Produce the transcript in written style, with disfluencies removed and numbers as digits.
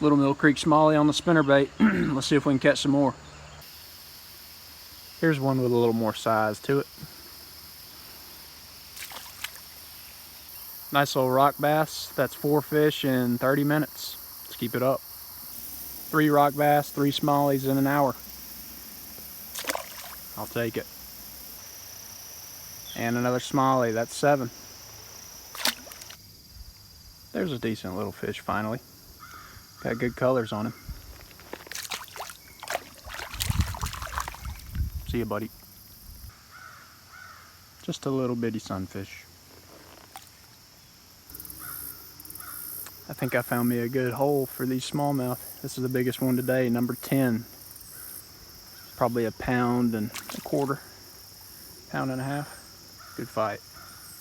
Little Mill Creek smallie on the spinnerbait. Let's see if we can catch some more. Here's one with a little more size to it. Nice little rock bass. That's 4 fish in 30 minutes. Let's keep it up. 3 rock bass, 3 smallies in an hour. I'll take it. And another smallie, that's 7. There's a decent little fish finally. Got good colors on him. See ya, buddy. Just a little bitty sunfish. I think I found me a good hole for these smallmouth. This is the biggest one today, number 10. Probably a 1.25 pounds, 1.5 pounds. Good fight.